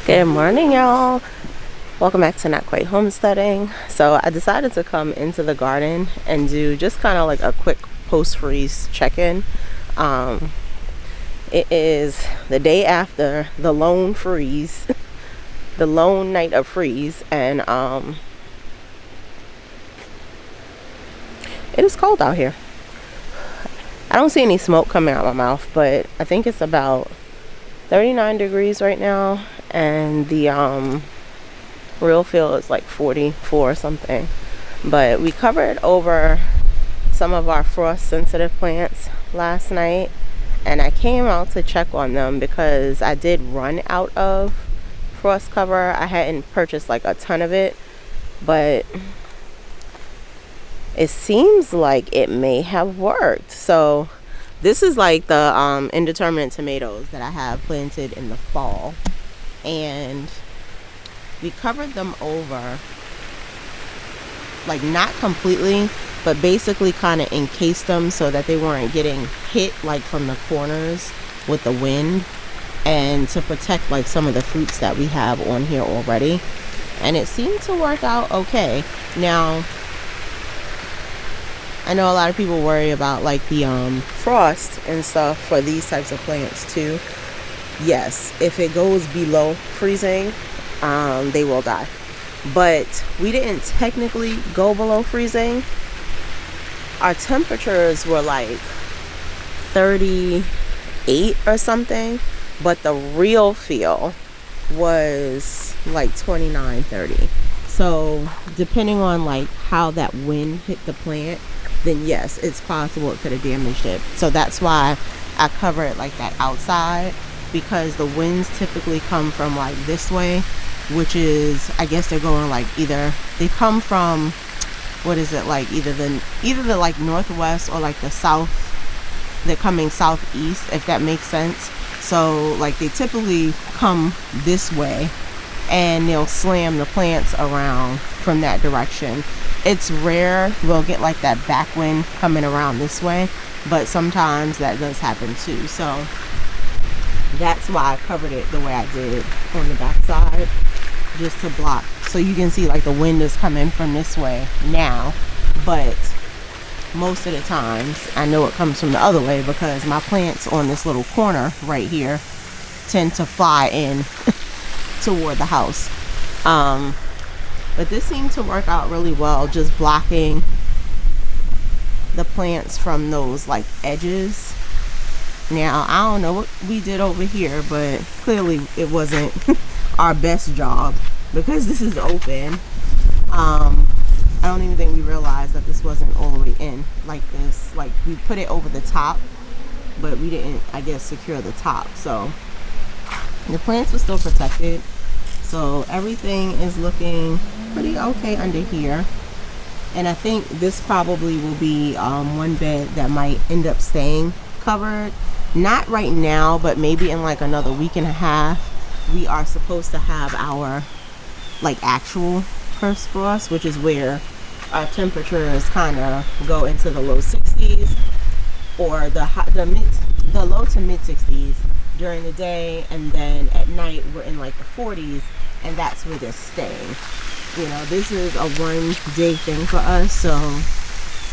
Good morning, y'all. Welcome back to Not Quite Homesteading. So I decided to come into the garden and do just kind of like a quick post-freeze check-in. It is the day after the lone freeze, the lone night of freeze, and it is cold out here. I don't see any smoke coming out of my mouth, but I think it's about 39 degrees right now, and the real feel is like 44 or something. But we covered over some of our frost sensitive plants last night, and I came out to check on them because I did run out of frost cover. I hadn't purchased like a ton of it, but it seems like it may have worked. So this is like the indeterminate tomatoes that I have planted in the fall, and we covered them over, like not completely, but basically kind of encased them so that they weren't getting hit like from the corners with the wind, and to protect like some of the fruits that we have on here already. And it seemed to work out okay. Now I know a lot of people worry about like the frost and stuff for these types of plants too. Yes, if it goes below freezing, they will die. But we didn't technically go below freezing. Our temperatures were like 38 or something, but the real feel was like 29, 30. So depending on like how that wind hit the plant, then yes, it's possible it could have damaged it. So that's why I cover it like that outside, because the winds typically come from like this way, which is, I guess they're going like either they come from, what is it, like either the like northwest or like the south. They're coming southeast, if that makes sense. So like they typically come this way and they'll slam the plants around from that direction. It's rare we'll get like that back wind coming around this way, but sometimes that does happen too. So that's why I covered it the way I did on the back side, just to block. So you can see like the wind is coming from this way now, but most of the times I know it comes from the other way because my plants on this little corner right here tend to fly in toward the house. But this seemed to work out really well, just blocking the plants from those like edges. Now I don't know what we did over here, but clearly it wasn't our best job because this is open. I don't even think we realized that this wasn't all the way in like this. Like we put it over the top, but we didn't, I guess, secure the top. So the plants were still protected. So everything is looking pretty okay under here. And I think this probably will be one bed that might end up staying covered. Not right now, but maybe in like another week and a half. We are supposed to have our like actual first frost, which is where our temperatures kind of go into the low 60s or the low to mid 60s during the day, and then at night we're in like the 40s, and that's where they're staying. You know, this is a one-day thing for us. So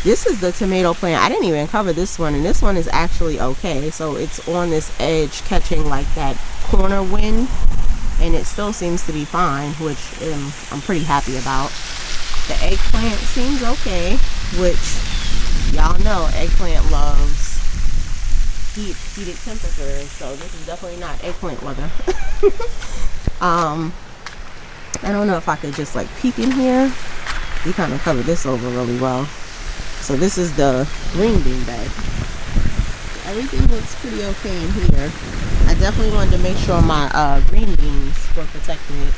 this is the tomato plant. I didn't even cover this one, and this one is actually okay. So it's on this edge catching like that corner wind, and it still seems to be fine, which I'm pretty happy about. The eggplant seems okay, which y'all know eggplant loves heated temperatures, so this is definitely not eggplant weather. I don't know if I could just like peek in here. We kind of covered this over really well. So this is the green bean bed. Everything looks pretty okay in here. I definitely wanted to make sure my green beans were protected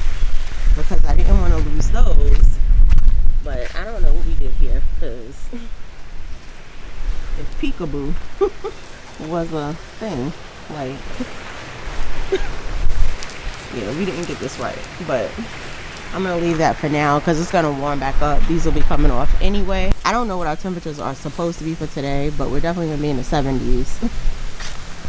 because I didn't want to lose those. But I don't know what we did here, because if peekaboo was a thing, like, yeah, we didn't get this right. But I'm going to leave that for now because it's going to warm back up. These will be coming off anyway. I don't know what our temperatures are supposed to be for today, but we're definitely going to be in the 70s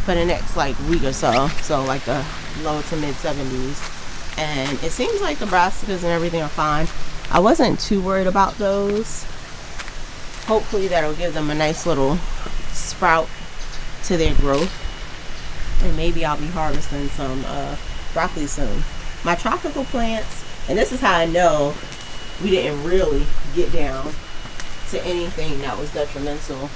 for the next like week or so. So like the low to mid 70s. and it seems like the brassicas and everything are fine. I wasn't too worried about those. Hopefully that'll give them a nice little sprout to their growth, and maybe I'll be harvesting some broccoli soon. My tropical plants, and this is how I know we didn't really get down to anything that was detrimental,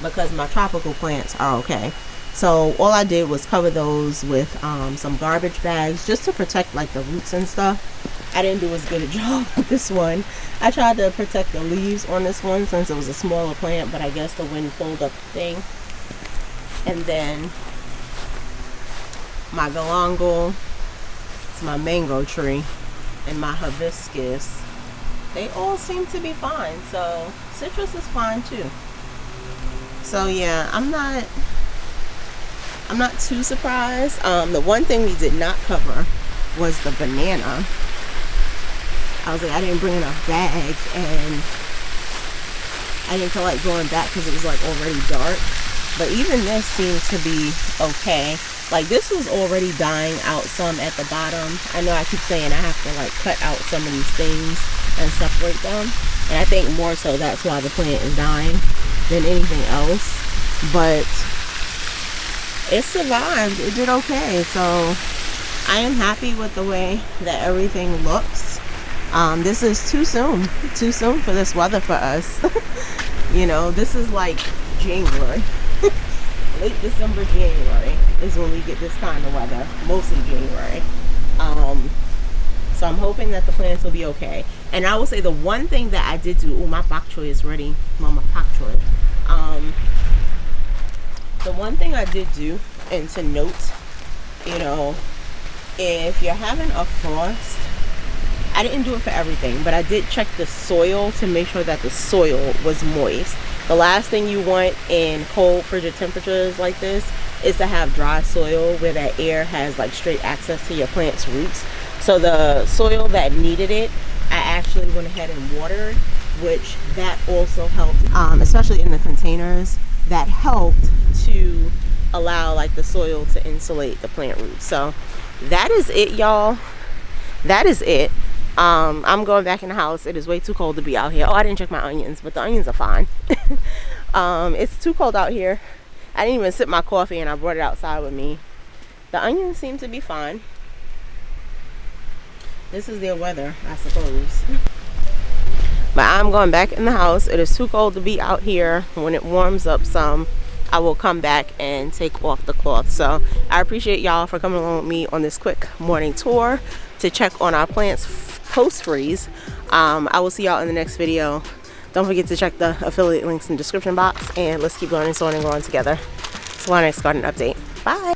because my tropical plants are okay. So all I did was cover those with some garbage bags just to protect like the roots and stuff. I didn't do as good a job with this one. I tried to protect the leaves on this one since it was a smaller plant, but I guess the wind pulled up the thing. And then my galangal, it's my mango tree, and my hibiscus, they all seem to be fine. So citrus is fine too. So yeah, I'm not too surprised. The one thing we did not cover was the banana. I was like, I didn't bring enough bags, and I didn't feel like going back because it was like already dark. But even this seemed to be okay. Like this was already dying out some at the bottom. I know I keep saying I have to like cut out some of these things and separate them, and I think more so that's why the plant is dying than anything else. But it survived. It did okay. So I am happy with the way that everything looks. This is too soon for this weather for us. You know, this is like January. Late December, January is when we get this kind of weather, mostly January. So I'm hoping that the plants will be okay. And I will say the one thing that I did do, my bok choy is ready, mama bok choy. The one thing I did do, and to note, you know, if you're having a frost, I didn't do it for everything, but I did check the soil to make sure that the soil was moist. The last thing you want in cold frigid temperatures like this is to have dry soil where that air has like straight access to your plant's roots. So the soil that needed it, I actually went ahead and watered, which that also helped, especially in the containers, that helped to allow like the soil to insulate the plant roots. So that is it, y'all. That is it. I'm going back in the house. It is way too cold to be out here. Oh, I didn't check my onions, but the onions are fine. It's too cold out here. I didn't even sip my coffee, and I brought it outside with me. The onions seem to be fine. This is their weather, I suppose. But I'm going back in the house. It is too cold to be out here. When it warms up some, I will come back and take off the cloth. So I appreciate y'all for coming along with me on this quick morning tour to check on our plants post-freeze. I will see y'all in the next video. Don't forget to check the affiliate links in the description box, and let's keep learning, sowing, and growing together. So our next garden update. Bye.